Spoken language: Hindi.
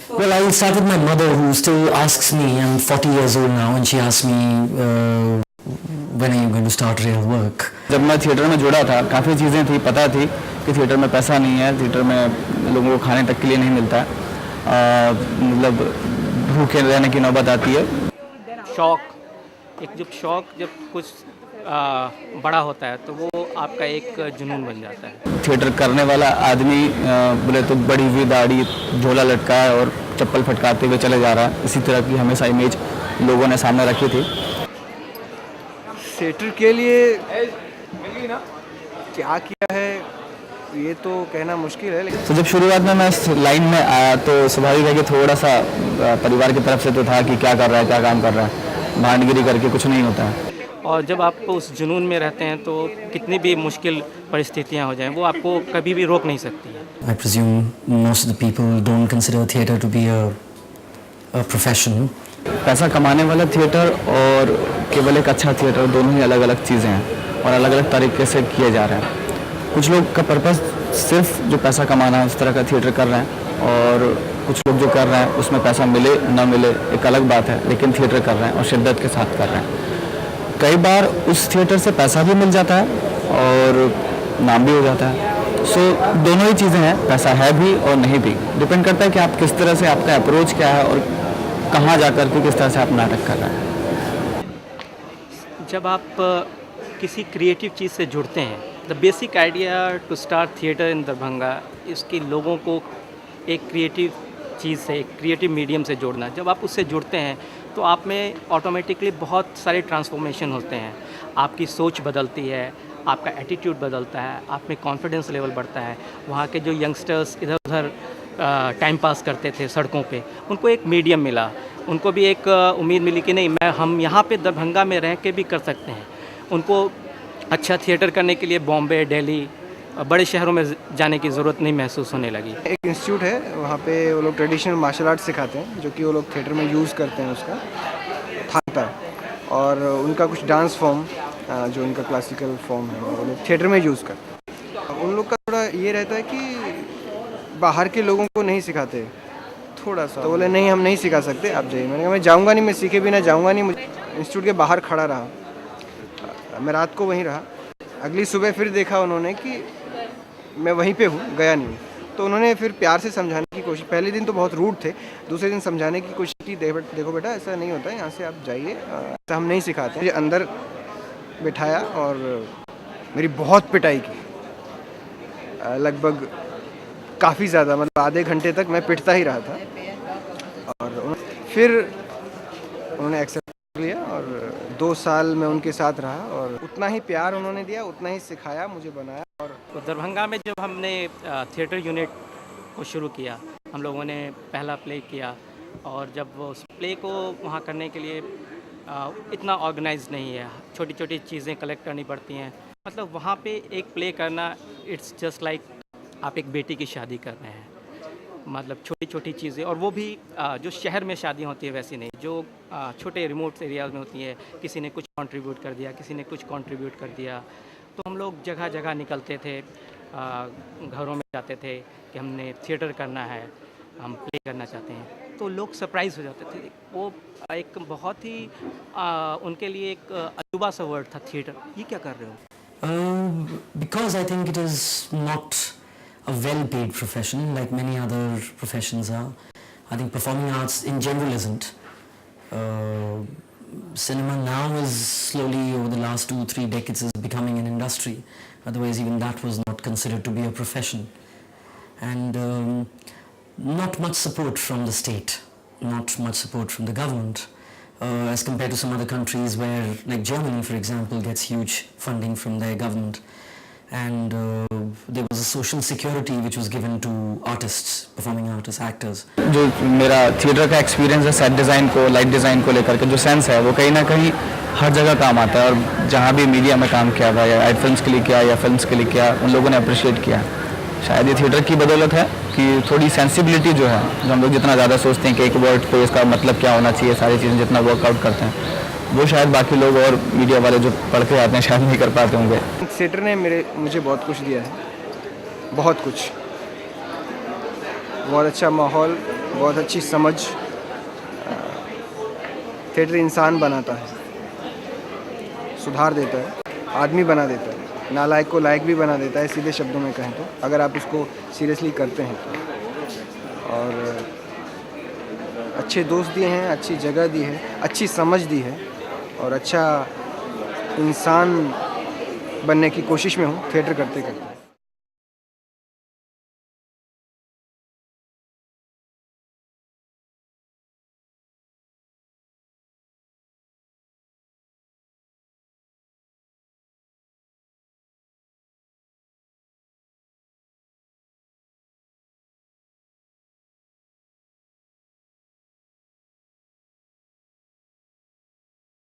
Well, I'll start with my mother, who still asks me. I'm 40 years old now, and she asks me, when are you going to start real work? जब मैं थिएटर में जुड़ा था, काफ़ी चीज़ें थी, पता थी कि थिएटर में पैसा नहीं है, थिएटर में लोगों को खाने तक के लिए नहीं मिलता, मतलब भूखे रहने की नौबत आती है। जब कुछ बड़ा होता है तो वो आपका एक जुनून बन जाता है। थिएटर करने वाला आदमी बोले तो बड़ी हुई दाढ़ी, झोला लटका है और चप्पल फटकाते हुए चले जा रहा है, इसी तरह की हमेशा इमेज लोगों ने सामने रखी थी। थिएटर के लिए क्या किया है ये तो कहना मुश्किल है, लेकिन तो जब शुरुआत में मैं इस लाइन में आया तो स्वाभाविक है कि थोड़ा सा परिवार की तरफ से तो था कि क्या कर रहा है, क्या काम कर रहा है, भांडगिरी करके कुछ नहीं होता है। और जब आप उस जुनून में रहते हैं तो कितनी भी मुश्किल परिस्थितियां हो जाएं वो आपको कभी भी रोक नहीं सकती है। I presume most of the people don't consider theatre to be a profession. पैसा कमाने वाला थिएटर और केवल एक अच्छा थिएटर दोनों ही अलग अलग चीज़ें हैं और अलग अलग तरीके से किए जा रहे हैं। कुछ लोग का पर्पस सिर्फ जो पैसा कमाना है उस तरह का थिएटर कर रहे हैं, और कुछ लोग जो कर रहे हैं उसमें पैसा मिले ना मिले एक अलग बात है, लेकिन थिएटर कर रहे हैं और शिद्दत के साथ कर रहे हैं। कई बार उस थिएटर से पैसा भी मिल जाता है और नाम भी हो जाता है। सो दोनों ही चीज़ें हैं, पैसा है भी और नहीं भी, डिपेंड करता है कि आप किस तरह से, आपका अप्रोच क्या है और कहाँ जाकर के किस तरह से आप नाटक कर रहे हैं। जब आप किसी क्रिएटिव चीज़ से जुड़ते हैं, the basic idea to start theatre in Darbhanga, इसके लोगों को एक क्रिएटिव चीज़ से, एक क्रिएटिव मीडियम से जोड़ना। जब आप उससे जुड़ते हैं तो आप में ऑटोमेटिकली बहुत सारे ट्रांसफॉर्मेशन होते हैं। आपकी सोच बदलती है, आपका एटीट्यूड बदलता है, आप में कॉन्फिडेंस लेवल बढ़ता है। वहाँ के जो यंगस्टर्स इधर उधर टाइम पास करते थे सड़कों पे, उनको एक मीडियम मिला, उनको भी एक उम्मीद मिली कि नहीं, हम यहाँ पे दरभंगा में रह के भी कर सकते हैं। उनको अच्छा थिएटर करने के लिए बॉम्बे, दिल्ली, बड़े शहरों में जाने की ज़रूरत नहीं महसूस होने लगी। एक इंस्टीट्यूट है, वहाँ पे वो लोग ट्रेडिशनल मार्शल आर्ट सिखाते हैं, जो कि वो लोग थिएटर में यूज़ करते हैं उसका थाता, और उनका कुछ डांस फॉर्म जो उनका क्लासिकल फॉर्म है वो लोग थिएटर में यूज़ करते हैं। उन लोग का थोड़ा ये रहता है कि बाहर के लोगों को नहीं सिखाते थोड़ा सा, तो बोले नहीं हम नहीं सिखा सकते, आप जाइए। मैंने कहा मैं जाऊँगा नहीं, मैं सीखे बिना जाऊँगा नहीं। मुझे इंस्टीट्यूट के बाहर खड़ा रहा, मैं रात को वहीं रहा। अगली सुबह फिर देखा उन्होंने कि मैं वहीं पे हूँ, गया नहीं। तो उन्होंने फिर प्यार से समझाने की कोशिश, पहले दिन तो बहुत रूड थे, दूसरे दिन समझाने की कोशिश की, देखो बेटा ऐसा नहीं होता है, यहाँ से आप जाइए, ऐसा हम नहीं सिखाते। मुझे अंदर बिठाया और मेरी बहुत पिटाई की, लगभग काफ़ी ज़्यादा, मतलब आधे घंटे तक मैं पिटता ही रहा था। और फिर उन्होंने एक्सेप्ट लिया और 2 साल मैं उनके साथ रहा, और उतना ही प्यार उन्होंने दिया, उतना ही सिखाया, मुझे बनाया। और तो दरभंगा में जब हमने थिएटर यूनिट को शुरू किया, हम लोगों ने पहला प्ले किया, और जब उस प्ले को वहाँ करने के लिए इतना ऑर्गेनाइज नहीं है, छोटी छोटी चीज़ें कलेक्ट करनी पड़ती हैं। मतलब वहाँ पे एक प्ले करना, इट्स जस्ट लाइक आप एक बेटी की शादी कर रहे हैं। मतलब छोटी छोटी चीज़ें, और वो भी जो शहर में शादियाँ होती है वैसी नहीं, जो छोटे रिमोट एरियाज़ में होती है। किसी ने कुछ कंट्रीब्यूट कर दिया, किसी ने कुछ कंट्रीब्यूट कर दिया, तो हम लोग जगह जगह निकलते थे, घरों में जाते थे कि हमने थिएटर करना है, हम प्ले करना चाहते हैं। तो लोग सरप्राइज़ हो जाते थे। वो एक बहुत ही उनके लिए एक अजूबा सा वर्ड था, थिएटर, ये क्या कर रहे हो? Because I think it is not a well-paid profession like many other professions are. I think performing arts in general isn't. Cinema now is slowly, over the last 2-3 decades, is becoming an industry. Otherwise, even that was not considered to be a profession. And not much support from the state, not much support from the government, as compared to some other countries where, like Germany, for example, gets huge funding from their government. And there was a social security which was given to artists, performing artists, actors. जो मेरा थिएटर का एक्सपीरियंस है, सेट डिज़ाइन को, लाइट डिज़ाइन को लेकर के जो सेंस है, वो कहीं ना कहीं हर जगह काम आता है। और जहाँ भी मीडिया में काम किया हुआ, या एड फिल्म्स के लिए किया या फिल्म्स के लिए किया, उन लोगों ने अप्रिशिएट किया। शायद ये थिएटर की बदौलत है कि थोड़ी सेंसिबिलिटी जो है, जो हम लोग जितना ज़्यादा सोचते हैं कि एक वर्ड को इसका मतलब क्या होना चाहिए, सारी चीज़ें जितना वर्कआउट करते हैं, वो शायद बाकी लोग और मीडिया वाले जो पढ़ के आते हैं शायद नहीं कर पाते होंगे। थिएटर ने मुझे बहुत कुछ दिया है, बहुत कुछ, बहुत अच्छा माहौल, बहुत अच्छी समझ। थिएटर इंसान बनाता है, सुधार देता है, आदमी बना देता है, नालायक को लायक भी बना देता है, सीधे शब्दों में कहें तो, अगर आप उसको सीरियसली करते हैं तो। और अच्छे दोस्त दिए हैं, अच्छी जगह दी है, अच्छी समझ दी है और अच्छा इंसान बनने की कोशिश में हूँ थिएटर करते करते।